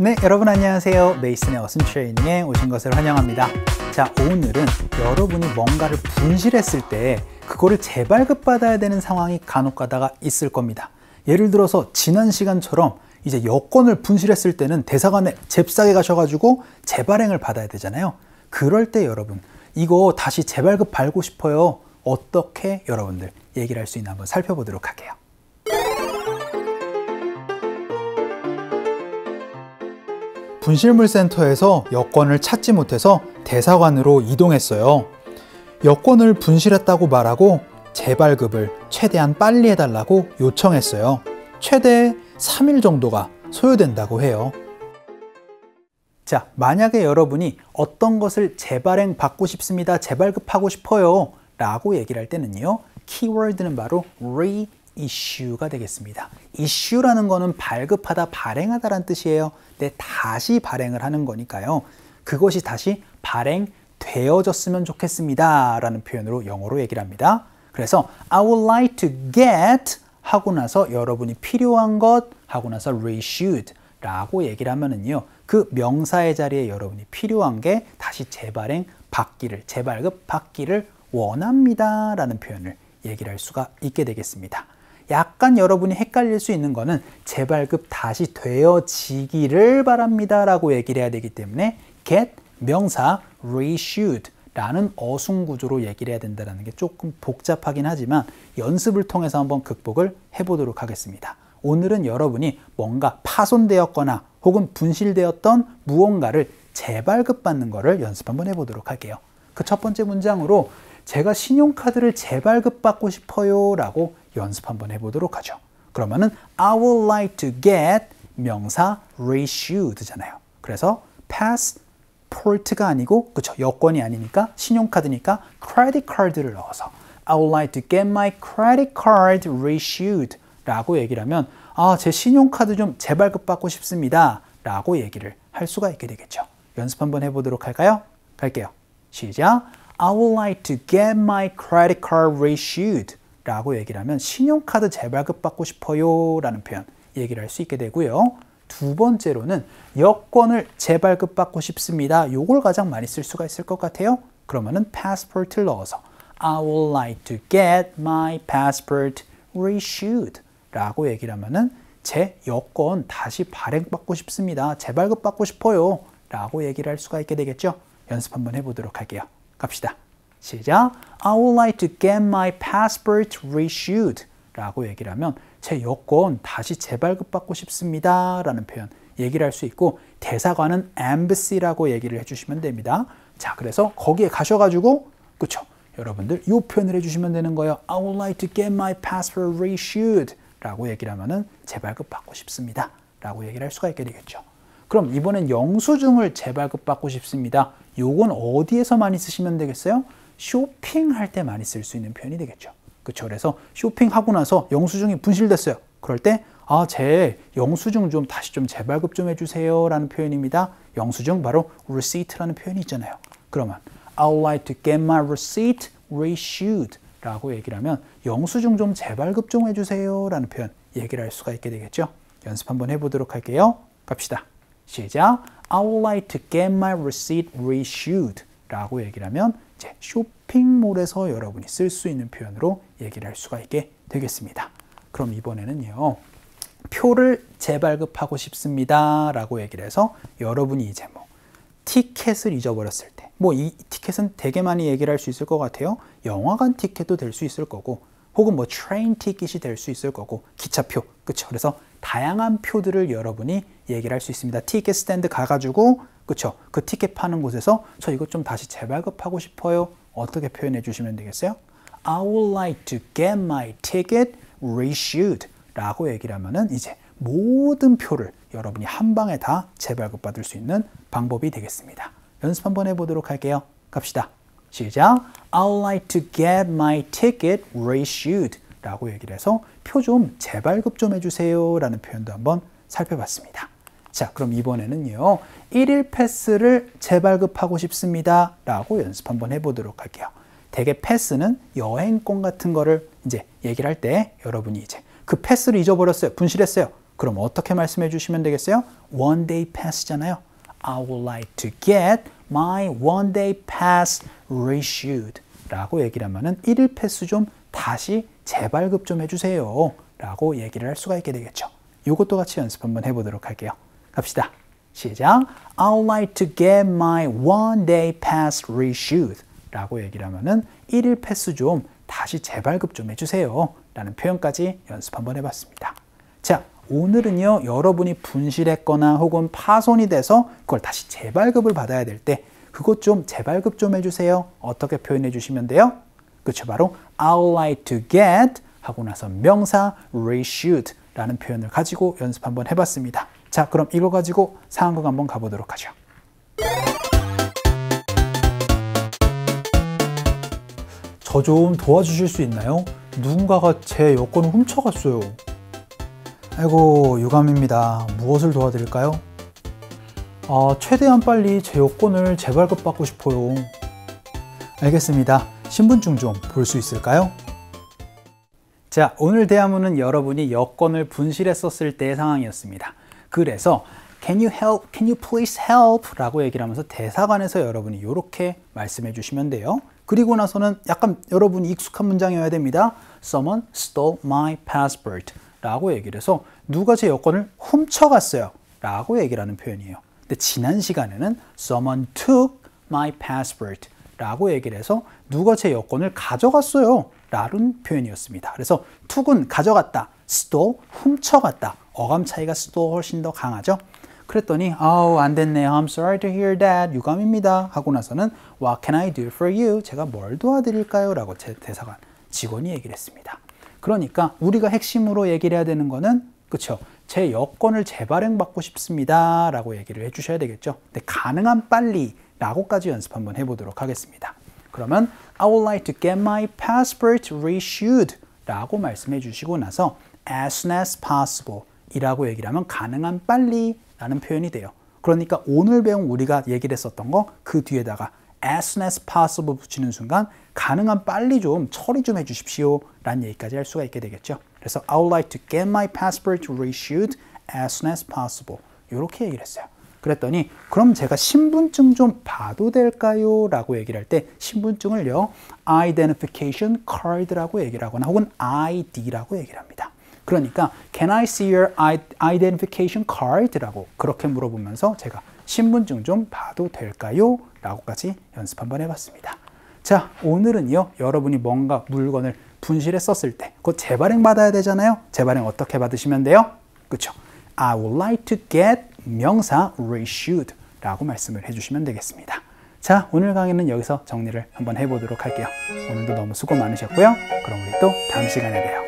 네, 여러분 안녕하세요. 메이슨의 어순 트레이닝에 오신 것을 환영합니다. 자, 오늘은 여러분이 뭔가를 분실했을 때 그거를 재발급받아야 되는 상황이 간혹 가다가 있을 겁니다. 예를 들어서 지난 시간처럼 이제 여권을 분실했을 때는 대사관에 잽싸게 가셔가지고 재발행을 받아야 되잖아요. 그럴 때 여러분, 이거 다시 재발급 받고 싶어요. 어떻게 여러분들 얘기를 할 수 있나 한번 살펴보도록 할게요. 분실물센터에서 여권을 찾지 못해서 대사관으로 이동했어요. 여권을 분실했다고 말하고 재발급을 최대한 빨리 해달라고 요청했어요. 최대 3일 정도가 소요된다고 해요. 자, 만약에 여러분이 어떤 것을 재발행 받고 싶습니다, 재발급하고 싶어요 라고 얘기를 할 때는요, 키워드는 바로 reissue가 되겠습니다. issue라는 거는 발급하다, 발행하다라는 뜻이에요. 근데 다시 발행을 하는 거니까요, 그것이 다시 발행되어졌으면 좋겠습니다 라는 표현으로 영어로 얘기를 합니다. 그래서 I would like to get 하고 나서 여러분이 필요한 것 하고 나서 reissued 라고 얘기를 하면은요, 그 명사의 자리에 여러분이 필요한 게 다시 재발행 받기를, 재발급 받기를 원합니다 라는 표현을 얘기를 할 수가 있게 되겠습니다. 약간 여러분이 헷갈릴 수 있는 거는 재발급 다시 되어지기를 바랍니다 라고 얘기를 해야 되기 때문에 get 명사 reissued 라는 어순 구조로 얘기를 해야 된다는 게 조금 복잡하긴 하지만 연습을 통해서 한번 극복을 해보도록 하겠습니다. 오늘은 여러분이 뭔가 파손되었거나 혹은 분실되었던 무언가를 재발급 받는 거를 연습 한번 해보도록 할게요. 그 첫 번째 문장으로 제가 신용카드를 재발급 받고 싶어요 라고 연습 한번 해보도록 하죠. 그러면은 I would like to get 명사 reissued 잖아요. 그래서 passport가 아니고, 그쵸, 여권이 아니니까 신용카드니까 credit card를 넣어서 I would like to get my credit card reissued 라고 얘기를 하면, 아, 제 신용카드 좀 재발급 받고 싶습니다 라고 얘기를 할 수가 있게 되겠죠. 연습 한번 해보도록 할까요? 갈게요. 시작. I would like to get my credit card reissued 라고 얘기를 하면 신용카드 재발급 받고 싶어요 라는 표현 얘기를 할 수 있게 되고요. 두 번째로는 여권을 재발급 받고 싶습니다. 요걸 가장 많이 쓸 수가 있을 것 같아요. 그러면은 passport를 넣어서 I would like to get my passport reissued 라고 얘기를 하면은 제 여권 다시 발행받고 싶습니다. 재발급 받고 싶어요 라고 얘기를 할 수가 있게 되겠죠. 연습 한번 해보도록 할게요. 갑시다. 시작. I would like to get my passport reissued 라고 얘기를 하면 제 여권 다시 재발급 받고 싶습니다 라는 표현 얘기를 할 수 있고, 대사관은 embassy라고 얘기를 해주시면 됩니다. 자, 그래서 거기에 가셔가지고, 그쵸, 여러분들 이 표현을 해주시면 되는 거예요. I would like to get my passport reissued 라고 얘기를 하면은 재발급 받고 싶습니다 라고 얘기를 할 수가 있게 되겠죠. 그럼 이번엔 영수증을 재발급 받고 싶습니다. 요건 어디에서 많이 쓰시면 되겠어요? 쇼핑할 때 많이 쓸 수 있는 표현이 되겠죠. 그쵸? 그래서 쇼핑하고 나서 영수증이 분실됐어요. 그럴 때, 아, 제 영수증 좀 다시 좀 재발급 좀 해주세요 라는 표현입니다. 영수증 바로 receipt라는 표현이 있잖아요. 그러면 I would like to get my receipt reissued 라고 얘기를 하면 영수증 좀 재발급 좀 해주세요 라는 표현 얘기를 할 수가 있게 되겠죠. 연습 한번 해보도록 할게요. 갑시다. 시작. I would like to get my receipt reissued 라고 얘기를 하면 이제 쇼핑몰에서 여러분이 쓸 수 있는 표현으로 얘기를 할 수가 있게 되겠습니다. 그럼 이번에는요, 표를 재발급하고 싶습니다 라고 얘기를 해서 여러분이 이제 뭐 티켓을 잊어버렸을 때, 뭐 이 티켓은 되게 많이 얘기를 할 수 있을 것 같아요. 영화관 티켓도 될 수 있을 거고, 혹은 뭐 트레인 티켓이 될 수 있을 거고, 기차표, 그쵸? 그래서 다양한 표들을 여러분이 얘기를 할 수 있습니다. 티켓 스탠드 가가지고, 그쵸? 그 티켓 파는 곳에서 저 이것 좀 다시 재발급하고 싶어요. 어떻게 표현해 주시면 되겠어요? I would like to get my ticket reissued 라고 얘기를 하면은 이제 모든 표를 여러분이 한 방에 다 재발급 받을 수 있는 방법이 되겠습니다. 연습 한번 해보도록 할게요. 갑시다. 시작. I would like to get my ticket reissued 라고 얘기를 해서 표 좀 재발급 좀 해주세요 라는 표현도 한번 살펴봤습니다. 자, 그럼 이번에는요, 1일 패스를 재발급하고 싶습니다 라고 연습 한번 해보도록 할게요. 대개 패스는 여행권 같은 거를 이제 얘기를 할 때 여러분이 이제 그 패스를 잊어버렸어요, 분실했어요. 그럼 어떻게 말씀해 주시면 되겠어요? one day pass잖아요. I would like to get my one day pass reissued 라고 얘기를 하면은 1일 패스 좀 다시 재발급 좀 해주세요 라고 얘기를 할 수가 있게 되겠죠. 이것도 같이 연습 한번 해보도록 할게요. 갑시다. 시작. I would like to get my one day pass reissued 라고 얘기를 하면은 1일 패스 좀 다시 재발급 좀 해주세요 라는 표현까지 연습 한번 해봤습니다. 자, 오늘은요, 여러분이 분실했거나 혹은 파손이 돼서 그걸 다시 재발급을 받아야 될 때 그것 좀 재발급 좀 해주세요. 어떻게 표현해 주시면 돼요? 그렇죠. 바로 I would like to get 하고 나서 명사 reissued 라는 표현을 가지고 연습 한번 해봤습니다. 자, 그럼 이거 가지고 상황극 한번 가보도록 하죠. 저 좀 도와주실 수 있나요? 누군가가 제 여권을 훔쳐갔어요. 아이고, 유감입니다. 무엇을 도와드릴까요? 최대한 빨리 제 여권을 재발급 받고 싶어요. 알겠습니다. 신분증 좀 볼 수 있을까요? 자, 오늘 대화문은 여러분이 여권을 분실했었을 때의 상황이었습니다. 그래서 Can you help? Can you please help? 라고 얘기를 하면서 대사관에서 여러분이 이렇게 말씀해 주시면 돼요. 그리고 나서는 약간 여러분이 익숙한 문장이어야 됩니다. Someone stole my passport 라고 얘기를 해서 누가 제 여권을 훔쳐갔어요 라고 얘기를 하는 표현이에요. 근데 지난 시간에는 Someone took my passport 라고 얘기를 해서 누가 제 여권을 가져갔어요 라는 표현이었습니다. 그래서 took은 가져갔다, stole, 훔쳐갔다. 어감 차이가 stole 훨씬 더 강하죠. 그랬더니 안 됐네요. I'm sorry to hear that. 유감입니다. 하고 나서는 What can I do for you? 제가 뭘 도와드릴까요? 라고 제 대사관 직원이 얘기를 했습니다. 그러니까 우리가 핵심으로 얘기를 해야 되는 거는 그쵸? 제 여권을 재발행받고 싶습니다. 라고 얘기를 해주셔야 되겠죠. 근데 가능한 빨리 라고까지 연습 한번 해보도록 하겠습니다. 그러면 I would like to get my passport reissued 라고 말씀해 주시고 나서 as soon as possible 이라고 얘기를 하면 가능한 빨리 라는 표현이 돼요. 그러니까 오늘 배운 우리가 얘기를 했었던 거 그 뒤에다가 as soon as possible 붙이는 순간 가능한 빨리 좀 처리 좀 해주십시오 라는 얘기까지 할 수가 있게 되겠죠. 그래서 I would like to get my passport reissued as soon as possible 이렇게 얘기를 했어요. 그랬더니 그럼 제가 신분증 좀 봐도 될까요? 라고 얘기를 할 때 신분증을요 identification card라고 얘기를 하거나 혹은 ID라고 얘기를 합니다. 그러니까 Can I see your identification card? 라고 그렇게 물어보면서 제가 신분증 좀 봐도 될까요? 라고까지 연습 한번 해봤습니다. 자, 오늘은요 여러분이 뭔가 물건을 분실했었을 때 그거 재발행 받아야 되잖아요. 재발행 어떻게 받으시면 돼요? 그렇죠? I would like to get 명사 reissued 라고 말씀을 해주시면 되겠습니다. 자, 오늘 강의는 여기서 정리를 한번 해보도록 할게요. 오늘도 너무 수고 많으셨고요. 그럼 우리 또 다음 시간에 봬요.